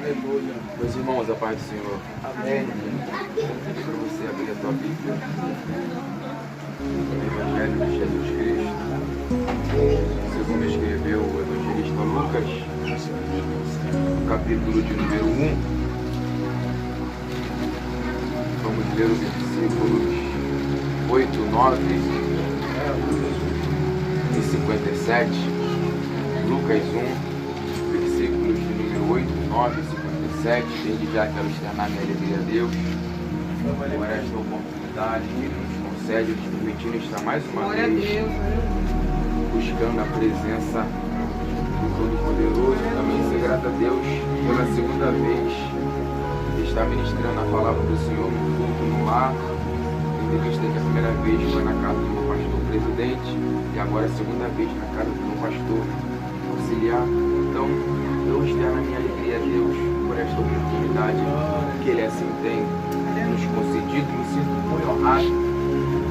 Aleluia. Meus irmãos, a paz do Senhor. Amém. Para você abrir a tua Bíblia no Evangelho de Jesus Cristo, segundo escreveu o evangelista Lucas, no capítulo de número 1. Vamos ler os versículos 8, 9 e 57. Lucas 1, versículos de número 8, 9 e 57. Desde já quero externar minha alegria a Deus por esta oportunidade que Ele nos concede, nos permitindo estar mais uma vez buscando a presença do Todo-Poderoso. Também ser grato a Deus pela segunda vez estar ministrando a palavra do Senhor no culto, no lar. Tendo visto que a primeira vez foi na casa do meu pastor presidente e agora a segunda vez na casa do meu pastor auxiliar. Então eu externo a minha alegria a Deus por esta oportunidade que Ele assim tem nos concedido. Me sinto muito honrado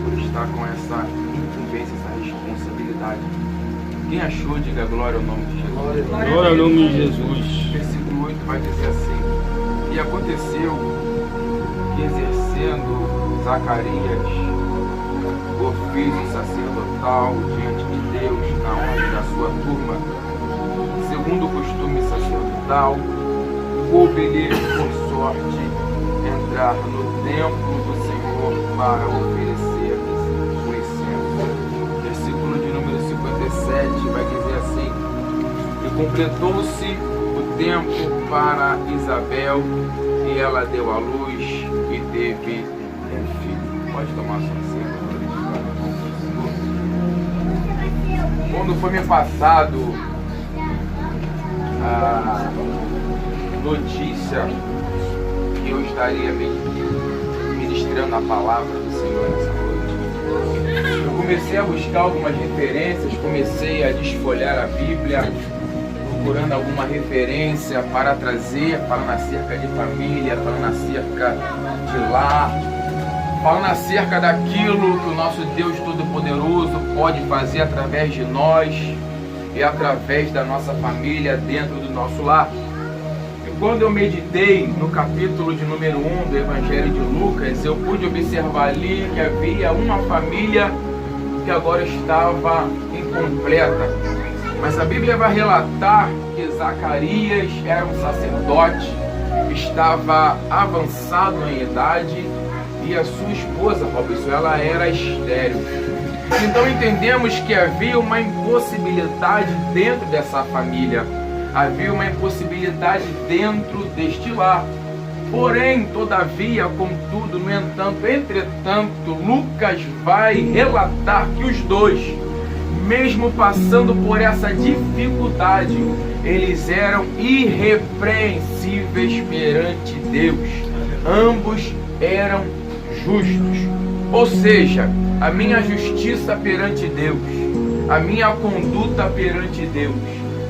por estar com essa incumbência, essa responsabilidade. Quem achou, diga glória ao nome de Jesus. Glória ao nome de Jesus. Versículo 8 vai dizer assim: e aconteceu que, exercendo Zacarias o ofício sacerdotal diante de Deus na ordem da sua turma, segundo o costume sacerdotal, coube-lhe por sorte entrar no templo do Senhor para oferecer o incenso. Versículo de número 57 vai dizer assim: e completou-se o tempo para Isabel, e ela deu à luz e teve um filho. Pode tomar sua cena. Quando foi me passado a notícia que eu estaria ministrando a palavra do Senhor nessa noite, eu comecei a buscar algumas referências, comecei a desfolhar a Bíblia, procurando alguma referência para trazer, falando acerca de família, falando acerca de lar, falando acerca daquilo que o nosso Deus Todo-Poderoso pode fazer através de nós e através da nossa família dentro do nosso lar. E quando eu meditei no capítulo de número 1 do Evangelho de Lucas, eu pude observar ali que havia uma família que agora estava incompleta. Mas a Bíblia vai relatar que Zacarias era um sacerdote, estava avançado em idade, e a sua esposa, Robson, ela era estéril. Então entendemos que havia uma impossibilidade dentro dessa família, havia uma impossibilidade dentro deste lar. Porém, todavia, contudo, no entanto, entretanto, Lucas vai relatar que os dois, mesmo passando por essa dificuldade, eles eram irrepreensíveis perante Deus. Ambos eram justos. Ou seja, a minha justiça perante Deus, a minha conduta perante Deus,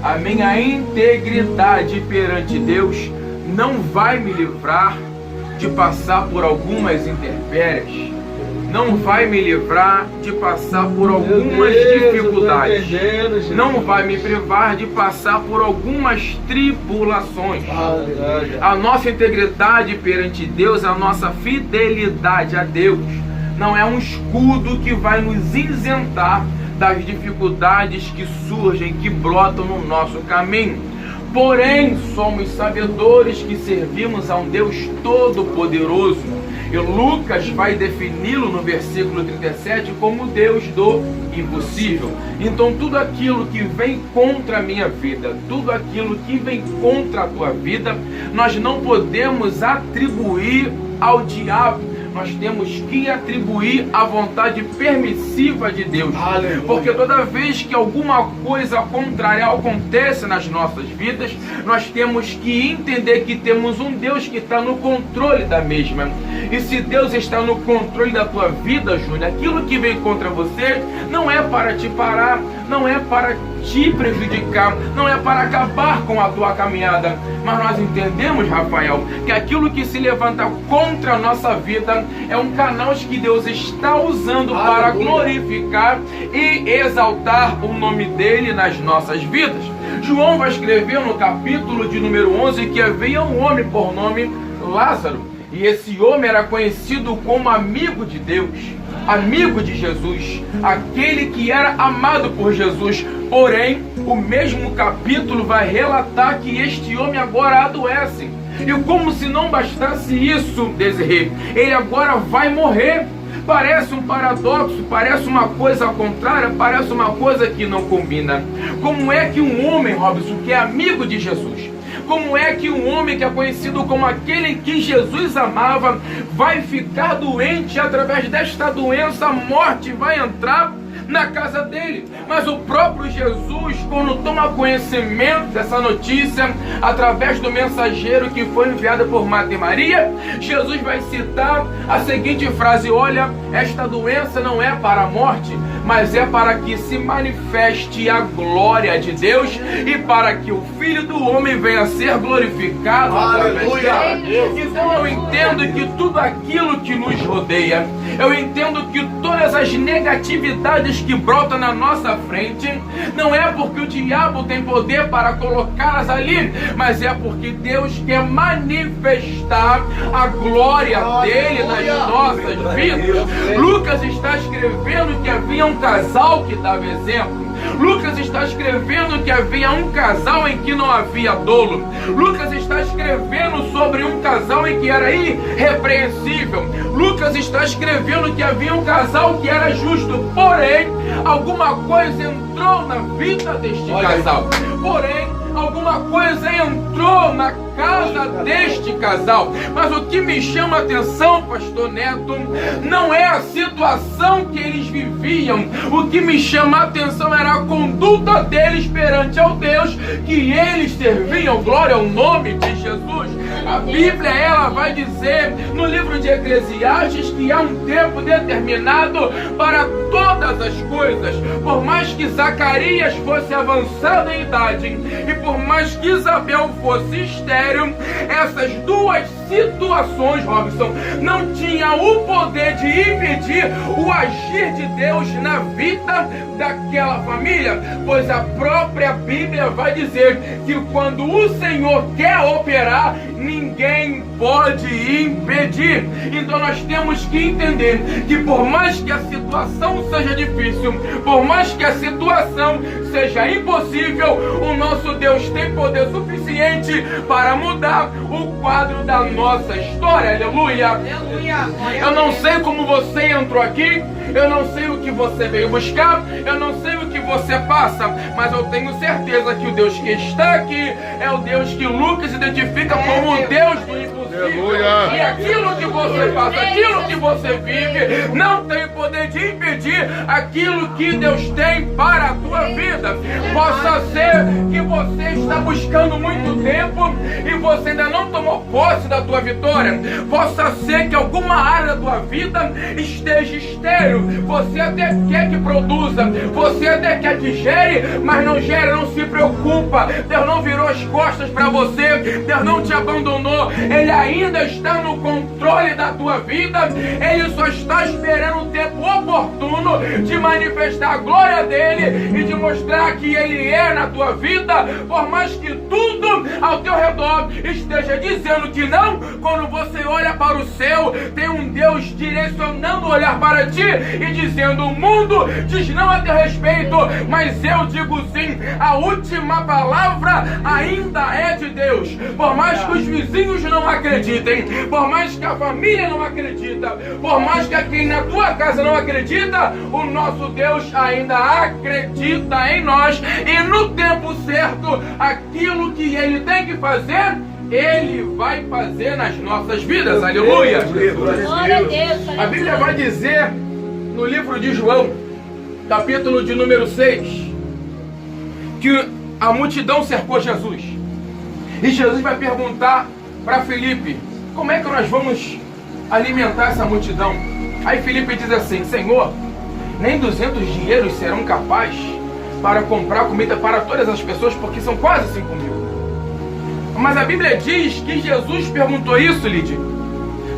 a minha integridade perante Deus não vai me livrar de passar por algumas intempéries, não vai me livrar de passar por algumas dificuldades, não vai me privar de passar por algumas tribulações. A nossa integridade perante Deus, a nossa fidelidade a Deus, não é um escudo que vai nos isentar das dificuldades que surgem, que brotam no nosso caminho. Porém, somos sabedores que servimos a um Deus Todo-Poderoso. E Lucas vai defini-lo no versículo 37 como Deus do impossível. Então tudo aquilo que vem contra a minha vida, tudo aquilo que vem contra a tua vida, nós não podemos atribuir ao diabo. Nós temos que atribuir à vontade permissiva de Deus. Aleluia. Porque toda vez que alguma coisa contrária acontece nas nossas vidas, nós temos que entender que temos um Deus que está no controle da mesma. E se Deus está no controle da tua vida, Júnior, aquilo que vem contra você não é para te parar, não é para te prejudicar, não é para acabar com a tua caminhada. Mas nós entendemos, Rafael, que aquilo que se levanta contra a nossa vida é um canal que Deus está usando para glorificar e exaltar o nome dele nas nossas vidas. João vai escrever no capítulo de número 11 que havia um homem por nome Lázaro. E esse homem era conhecido como amigo de Deus, amigo de Jesus, aquele que era amado por Jesus. Porém, o mesmo capítulo vai relatar que este homem agora adoece. E como se não bastasse isso, Desirê, ele agora vai morrer. Parece um paradoxo, parece uma coisa contrária, parece uma coisa que não combina. Como é que um homem, Robson, que é amigo de Jesus, como é que um homem que é conhecido como aquele que Jesus amava, vai ficar doente? Através desta doença, a morte vai entrar na casa dele? Mas o próprio Jesus, quando toma conhecimento dessa notícia, através do mensageiro que foi enviado por Marta e Maria, Jesus vai citar a seguinte frase: olha, esta doença não é para a morte, mas é para que se manifeste a glória de Deus e para que o Filho do Homem venha a ser glorificado através dela. Então eu entendo que tudo aquilo que nos rodeia, eu entendo que todas as negatividades que brotam na nossa frente, não é porque o diabo tem poder para colocá-las ali, mas é porque Deus quer manifestar a glória dele nas nossas vidas. Lucas está escrevendo que havia um casal que dava exemplo. Lucas está escrevendo que havia um casal em que não havia dolo. Lucas está escrevendo sobre um casal em que era irrepreensível. Lucas está escrevendo que havia um casal que era justo. Porém, alguma coisa entrou na vida deste casal. Porém, alguma coisa entrou na casa deste casal. Mas o que me chama a atenção, pastor Neto, não é a situação que eles viviam. O que me chama a atenção era a conduta deles perante ao Deus que eles serviam. Glória ao nome de Jesus. A Bíblia, ela vai dizer no livro de Eclesiastes que há um tempo determinado para todas as coisas. Por mais que Zacarias fosse avançado em idade e por mais que Isabel fosse estéril, essas duas situações, Robson, não tinham o poder de impedir o agir de Deus na vida daquela família, pois a própria Bíblia vai dizer que quando o Senhor quer operar, ninguém pode impedir. Então nós temos que entender que por mais que a situação seja difícil, por mais que a situação seja impossível, o nosso Deus tem poder suficiente para mudar o quadro da nossa história. Aleluia! Aleluia! Eu não sei como você entrou aqui, eu não sei o que você veio buscar, eu não sei o que você passa, mas eu tenho certeza que o Deus que está aqui é o Deus que Lucas identifica como o Deus do impossível. E aquilo que você passa, aquilo que você vive, não tem poder de impedir aquilo que Deus tem para a tua vida. Possa ser que você está buscando muito tempo e você ainda não tomou posse da tua vitória. Possa ser que alguma área da tua vida esteja estéril. Você até quer que produza, você até quer que gere, mas não gera, não se preocupa. Deus não virou as costas para você, Deus não te abandonou. Ele ainda está no controle da tua vida. Ele só está esperando o tempo oportuno de manifestar a glória dele e de mostrar que ele é na tua vida. Por mais que tudo ao teu redor esteja dizendo que não, quando você olha para o céu, tem um Deus direcionando o olhar para ti e dizendo: o mundo diz não a teu respeito, mas eu digo sim. A última palavra ainda é de Deus. Por mais que os vizinhos não acreditem, por mais que a família não acredita, por mais que quem na tua casa não acredita, o nosso Deus ainda acredita em nós, e no tempo certo, aquilo que ele tem que fazer, ele vai fazer nas nossas vidas. Aleluia! Glória a Deus. A Bíblia vai dizer no livro de João, capítulo de número 6, que a multidão cercou Jesus. E Jesus vai perguntar para Felipe: como é que nós vamos alimentar essa multidão? Aí Felipe diz assim: Senhor, nem 200 dinheiros serão capazes para comprar comida para todas as pessoas, porque são quase 5 mil. Mas a Bíblia diz que Jesus perguntou isso, Lídia,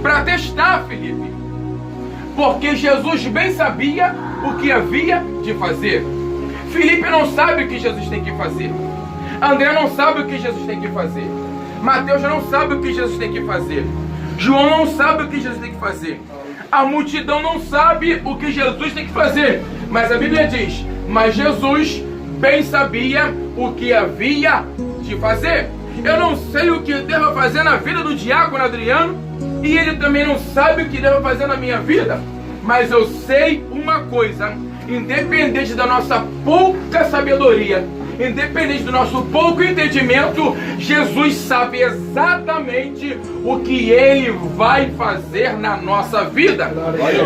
para testar Felipe, porque Jesus bem sabia o que havia de fazer. Felipe não sabe o que Jesus tem que fazer. André não sabe o que Jesus tem que fazer. Mateus não sabe o que Jesus tem que fazer. João não sabe o que Jesus tem que fazer. A multidão não sabe o que Jesus tem que fazer. Mas a Bíblia diz, mas Jesus bem sabia o que havia de fazer. Eu não sei o que devo fazer na vida do diácono Adriano, e ele também não sabe o que devo fazer na minha vida. Mas eu sei uma coisa, independente da nossa pouca sabedoria, independente do nosso pouco entendimento, Jesus sabe exatamente o que Ele vai fazer na nossa vida.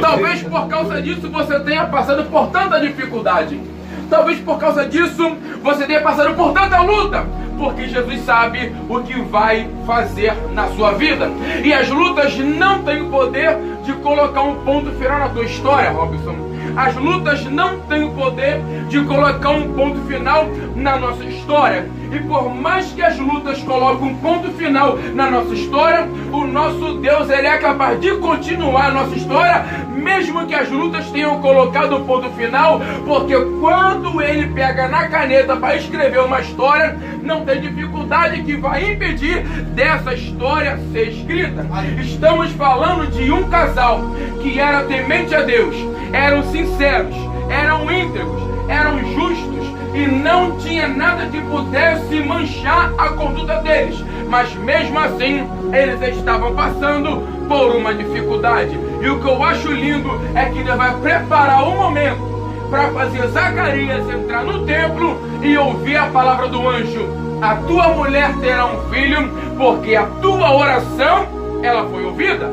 Talvez por causa disso você tenha passado por tanta dificuldade. Talvez por causa disso você tenha passado por tanta luta, porque Jesus sabe o que vai fazer na sua vida. E as lutas não têm o poder de colocar um ponto final na tua história, Robson. As lutas não têm o poder de colocar um ponto final na nossa história. E por mais que as lutas coloquem um ponto final na nossa história, o nosso Deus, Ele é capaz de continuar a nossa história, mesmo que as lutas tenham colocado um ponto final, porque quando Ele pega na caneta para escrever uma história, não tem dificuldade que vai impedir dessa história ser escrita. Estamos falando de um casal que era temente a Deus, eram sinceros, eram íntegros, eram justos e não tinha nada que pudesse manchar a conduta deles. Mas mesmo assim, eles estavam passando por uma dificuldade. E o que eu acho lindo é que Deus vai preparar um momento para fazer Zacarias entrar no templo e ouvir a palavra do anjo: a tua mulher terá um filho, porque a tua oração, ela foi ouvida.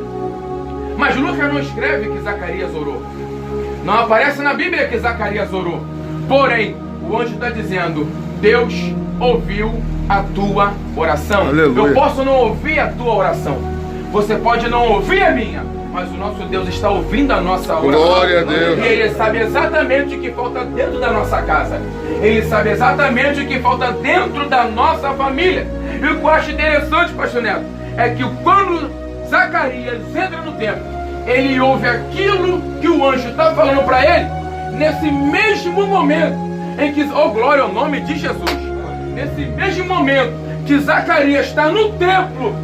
Mas Lucas não escreve que Zacarias orou. Não aparece na Bíblia que Zacarias orou. Porém, o anjo está dizendo: Deus ouviu a tua oração. Aleluia. Eu posso não ouvir a tua oração, você pode não ouvir a minha, mas o nosso Deus está ouvindo a nossa oração. Glória a Deus. E Ele sabe exatamente o que falta dentro da nossa casa. Ele sabe exatamente o que falta dentro da nossa família. E o que eu acho interessante, pastor Neto, é que quando Zacarias entra no templo, ele ouve aquilo que o anjo está falando para ele. Nesse mesmo momento em que, oh glória ao nome de Jesus, nesse mesmo momento que Zacarias está no templo,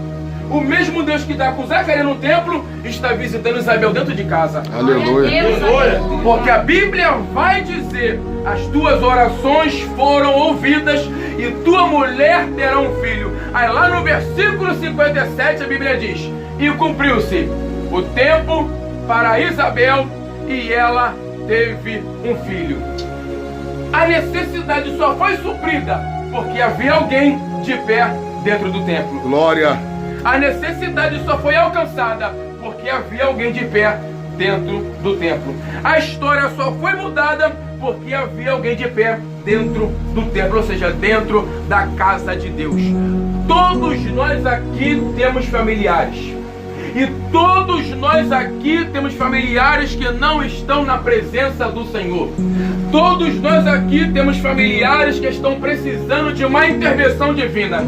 o mesmo Deus que está com Zacarias no templo está visitando Isabel dentro de casa. Aleluia. Porque a Bíblia vai dizer: as tuas orações foram ouvidas e tua mulher terá um filho. Aí lá no versículo 57 a Bíblia diz: e cumpriu-se o tempo para Isabel e ela teve um filho. A necessidade só foi suprida porque havia alguém de pé dentro do templo. Glória. A necessidade só foi alcançada porque havia alguém de pé dentro do templo. A história só foi mudada porque havia alguém de pé dentro do templo, ou seja, dentro da casa de Deus. Todos nós aqui temos familiares. E todos nós aqui temos familiares que não estão na presença do Senhor. Todos nós aqui temos familiares que estão precisando de uma intervenção divina.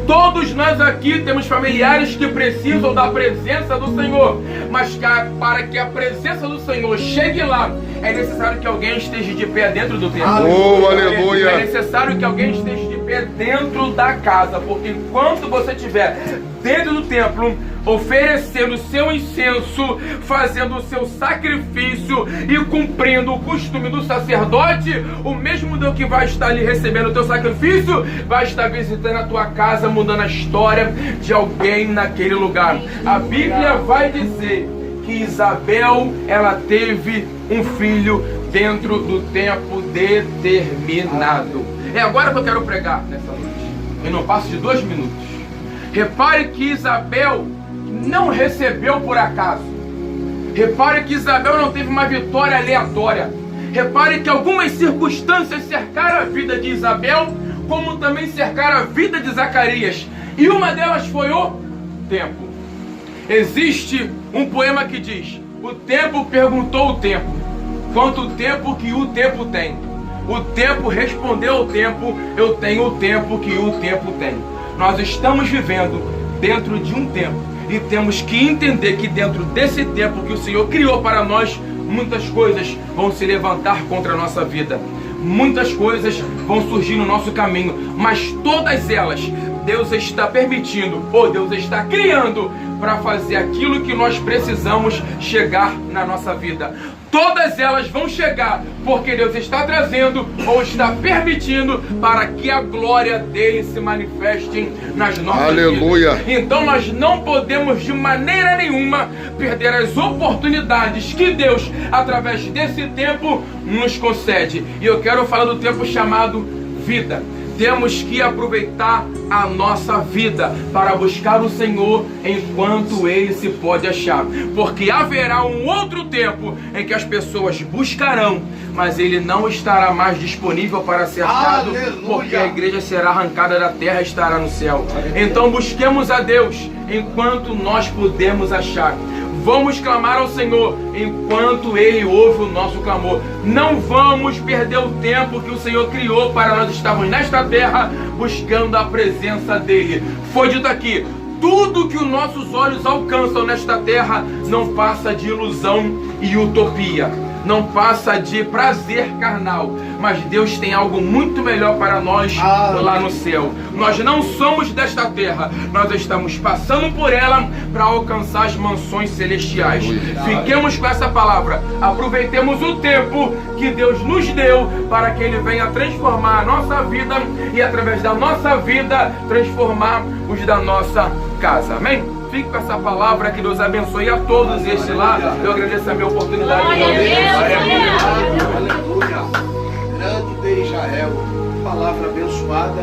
Todos nós aqui temos familiares que precisam da presença do Senhor. Mas para que a presença do Senhor chegue lá, é necessário que alguém esteja de pé dentro do templo. Aleluia. É necessário que alguém esteja de pé dentro da casa. Porque enquanto você estiver dentro do templo, oferecendo o seu incenso, fazendo o seu sacrifício e cumprindo o costume do sacerdote, o mesmo Deus que vai estar ali recebendo o teu sacrifício vai estar visitando a tua casa, mudando a história de alguém naquele lugar. A Bíblia vai dizer que Isabel, ela teve um filho dentro do tempo determinado. É agora que eu quero pregar nessa noite. Eu não passo de 2 minutos. Repare que Isabel não recebeu por acaso. Repare que Isabel não teve uma vitória aleatória. Repare que algumas circunstâncias cercaram a vida de Isabel, como também cercaram a vida de Zacarias. E uma delas foi o tempo. Existe um poema que diz: o tempo perguntou o tempo, quanto tempo que o tempo tem? O tempo respondeu ao tempo: eu tenho o tempo que o tempo tem. Nós estamos vivendo dentro de um tempo e temos que entender que dentro desse tempo que o Senhor criou para nós, muitas coisas vão se levantar contra a nossa vida. muitas coisas vão surgir no nosso caminho, mas todas elas Deus está permitindo, ou Deus está criando para fazer aquilo que nós precisamos chegar na nossa vida. Todas elas vão chegar porque Deus está trazendo ou está permitindo para que a glória dele se manifeste nas nossas Aleluia. vidas. Então nós não podemos de maneira nenhuma perder as oportunidades que Deus, através desse tempo, nos concede. E eu quero falar do tempo chamado vida. Temos que aproveitar a nossa vida para buscar o Senhor enquanto Ele se pode achar. Porque haverá um outro tempo em que as pessoas buscarão, mas Ele não estará mais disponível para ser achado, porque a igreja será arrancada da terra e estará no céu. Então busquemos a Deus enquanto nós podemos achar. Vamos clamar ao Senhor enquanto Ele ouve o nosso clamor. Não vamos perder o tempo que o Senhor criou para nós estarmos nesta terra buscando a presença dEle. Foi dito aqui, tudo que os nossos olhos alcançam nesta terra não passa de ilusão e utopia. Não passa de prazer carnal, mas Deus tem algo muito melhor para nós lá no céu. Nós não somos desta terra, nós estamos passando por ela para alcançar as mansões celestiais. Fiquemos com essa palavra, aproveitemos o tempo que Deus nos deu para que Ele venha transformar a nossa vida e através da nossa vida transformar os da nossa casa. Amém? Fique com essa palavra, que Deus abençoe a todos este lá. Eu agradeço a minha oportunidade. Aleluia. Grande de Israel. Palavra abençoada.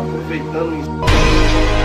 Aproveitando.